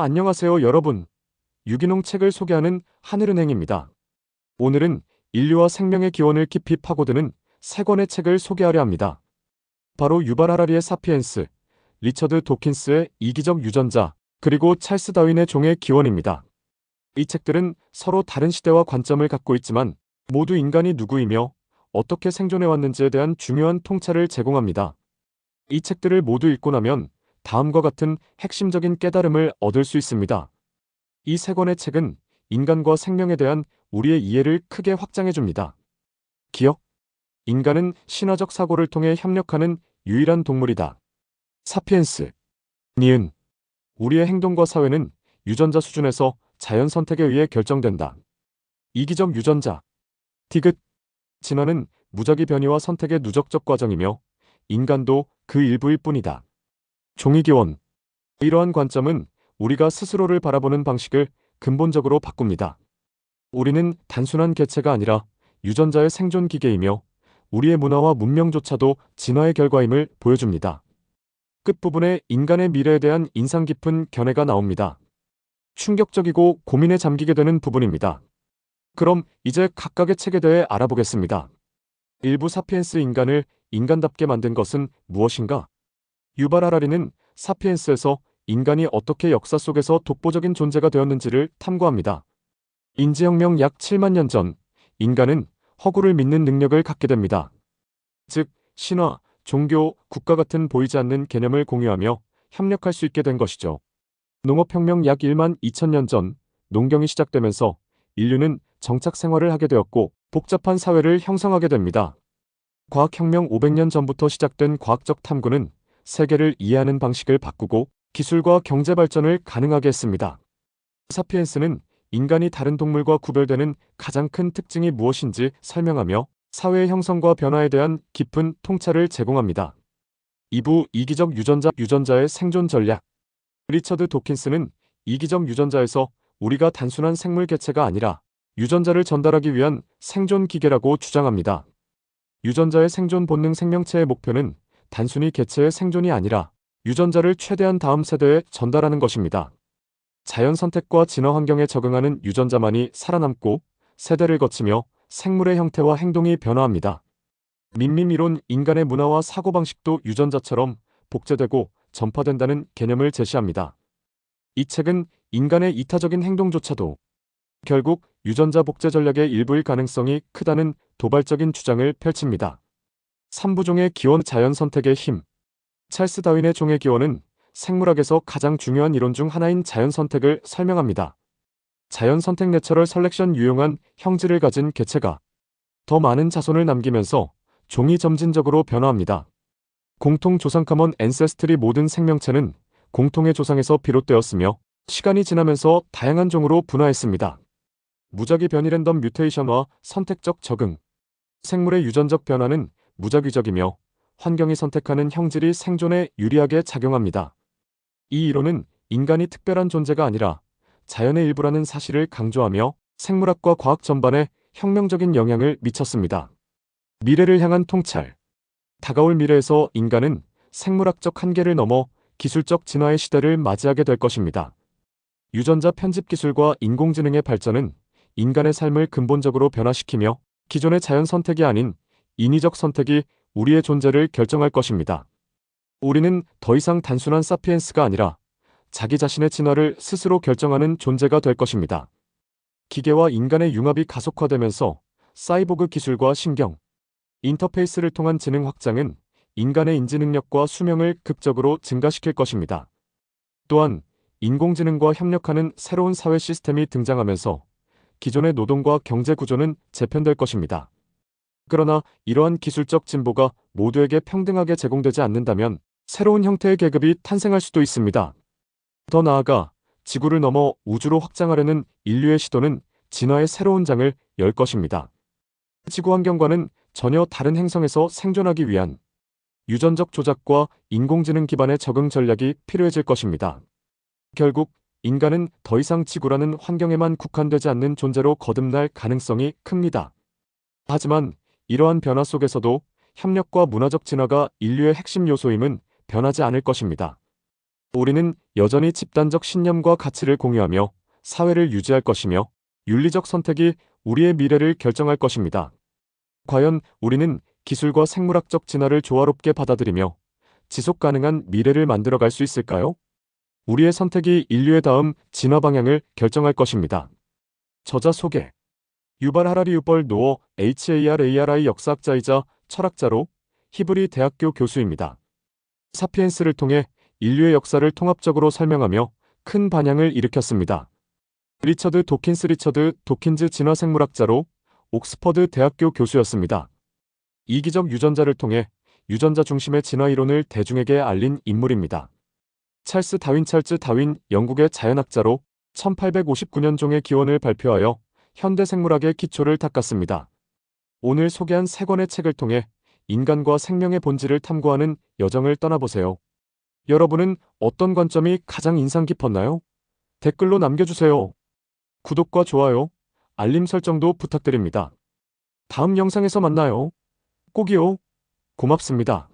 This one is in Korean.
안녕하세요, 여러분. 유기농 책을 소개하는 하늘은행입니다. 오늘은 인류와 생명의 기원을 깊이 파고드는 세 권의 책을 소개하려 합니다. 바로 유발 하라리의 사피엔스, 리처드 도킨스의 이기적 유전자, 그리고 찰스 다윈의 종의 기원입니다. 이 책들은 서로 다른 시대와 관점을 갖고 있지만 모두 인간이 누구이며 어떻게 생존해왔는지에 대한 중요한 통찰을 제공합니다. 이 책들을 모두 읽고 나면 다음과 같은 핵심적인 깨달음을 얻을 수 있습니다. 이 세 권의 책은 인간과 생명에 대한 우리의 이해를 크게 확장해 줍니다. 기억. 인간은 신화적 사고를 통해 협력하는 유일한 동물이다. 사피엔스. 니은. 우리의 행동과 사회는 유전자 수준에서 자연 선택에 의해 결정된다. 이기적 유전자. 디귿. 진화는 무작위 변이와 선택의 누적적 과정이며 인간도 그 일부일 뿐이다. 종이기원. 이러한 관점은 우리가 스스로를 바라보는 방식을 근본적으로 바꿉니다. 우리는 단순한 개체가 아니라 유전자의 생존 기계이며 우리의 문화와 문명조차도 진화의 결과임을 보여줍니다. 끝부분에 인간의 미래에 대한 인상 깊은 견해가 나옵니다. 충격적이고 고민에 잠기게 되는 부분입니다. 그럼 이제 각각의 책에 대해 알아보겠습니다. 일부 사피엔스 인간을 인간답게 만든 것은 무엇인가? 유발 하라리는 사피엔스에서 인간이 어떻게 역사 속에서 독보적인 존재가 되었는지를 탐구합니다. 인지혁명 약 7만 년 전, 인간은 허구를 믿는 능력을 갖게 됩니다. 즉, 신화, 종교, 국가 같은 보이지 않는 개념을 공유하며 협력할 수 있게 된 것이죠. 농업혁명 약 1만 2천 년 전, 농경이 시작되면서 인류는 정착 생활을 하게 되었고 복잡한 사회를 형성하게 됩니다. 과학혁명 500년 전부터 시작된 과학적 탐구는 세계를 이해하는 방식을 바꾸고 기술과 경제 발전을 가능하게 했습니다. 사피엔스는 인간이 다른 동물과 구별되는 가장 큰 특징이 무엇인지 설명하며 사회의 형성과 변화에 대한 깊은 통찰을 제공합니다. 2부 이기적 유전자의 생존 전략. 리처드 도킨스는 이기적 유전자에서 우리가 단순한 생물 개체가 아니라 유전자를 전달하기 위한 생존 기계라고 주장합니다. 유전자의 생존 본능 생명체의 목표는 단순히 개체의 생존이 아니라 유전자를 최대한 다음 세대에 전달하는 것입니다. 자연 선택과 진화 환경에 적응하는 유전자만이 살아남고 세대를 거치며 생물의 형태와 행동이 변화합니다. 민림이론 인간의 문화와 사고방식도 유전자처럼 복제되고 전파된다는 개념을 제시합니다. 이 책은 인간의 이타적인 행동조차도 결국 유전자 복제 전략의 일부일 가능성이 크다는 도발적인 주장을 펼칩니다. 3부종의 기원 자연 선택의 힘. 찰스 다윈의 종의 기원은 생물학에서 가장 중요한 이론 중 하나인 자연 선택을 설명합니다. 자연 선택 내처럴 셀렉션 유용한 형질을 가진 개체가 더 많은 자손을 남기면서 종이 점진적으로 변화합니다. 공통 조상 커먼 앤세스트리 모든 생명체는 공통의 조상에서 비롯되었으며 시간이 지나면서 다양한 종으로 분화했습니다. 무작위 변이 랜덤 뮤테이션과 선택적 적응. 생물의 유전적 변화는 무작위적이며 환경이 선택하는 형질이 생존에 유리하게 작용합니다. 이 이론은 인간이 특별한 존재가 아니라 자연의 일부라는 사실을 강조하며 생물학과 과학 전반에 혁명적인 영향을 미쳤습니다. 미래를 향한 통찰. 다가올 미래에서 인간은 생물학적 한계를 넘어 기술적 진화의 시대를 맞이하게 될 것입니다. 유전자 편집 기술과 인공지능의 발전은 인간의 삶을 근본적으로 변화시키며 기존의 자연 선택이 아닌 인위적 선택이 우리의 존재를 결정할 것입니다. 우리는 더 이상 단순한 사피엔스가 아니라 자기 자신의 진화를 스스로 결정하는 존재가 될 것입니다. 기계와 인간의 융합이 가속화되면서 사이보그 기술과 신경, 인터페이스를 통한 지능 확장은 인간의 인지 능력과 수명을 극적으로 증가시킬 것입니다. 또한 인공지능과 협력하는 새로운 사회 시스템이 등장하면서 기존의 노동과 경제 구조는 재편될 것입니다. 그러나 이러한 기술적 진보가 모두에게 평등하게 제공되지 않는다면 새로운 형태의 계급이 탄생할 수도 있습니다. 더 나아가 지구를 넘어 우주로 확장하려는 인류의 시도는 진화의 새로운 장을 열 것입니다. 지구 환경과는 전혀 다른 행성에서 생존하기 위한 유전적 조작과 인공지능 기반의 적응 전략이 필요해질 것입니다. 결국 인간은 더 이상 지구라는 환경에만 국한되지 않는 존재로 거듭날 가능성이 큽니다. 하지만 이러한 변화 속에서도 협력과 문화적 진화가 인류의 핵심 요소임은 변하지 않을 것입니다. 우리는 여전히 집단적 신념과 가치를 공유하며 사회를 유지할 것이며 윤리적 선택이 우리의 미래를 결정할 것입니다. 과연 우리는 기술과 생물학적 진화를 조화롭게 받아들이며 지속 가능한 미래를 만들어갈 수 있을까요? 우리의 선택이 인류의 다음 진화 방향을 결정할 것입니다. 저자 소개. 유발 하라리 유벌 노어 HARARI 역사학자이자 철학자로 히브리 대학교 교수입니다. 사피엔스를 통해 인류의 역사를 통합적으로 설명하며 큰 반향을 일으켰습니다. 리처드 도킨즈 진화생물학자로 옥스퍼드 대학교 교수였습니다. 이기적 유전자를 통해 유전자 중심의 진화 이론을 대중에게 알린 인물입니다. 찰스 다윈 영국의 자연학자로 1859년 종의 기원을 발표하여 현대 생물학의 기초를 닦았습니다. 오늘 소개한 세 권의 책을 통해 인간과 생명의 본질을 탐구하는 여정을 떠나보세요. 여러분은 어떤 관점이 가장 인상 깊었나요? 댓글로 남겨주세요. 구독과 좋아요, 알림 설정도 부탁드립니다. 다음 영상에서 만나요. 꼭이요. 고맙습니다.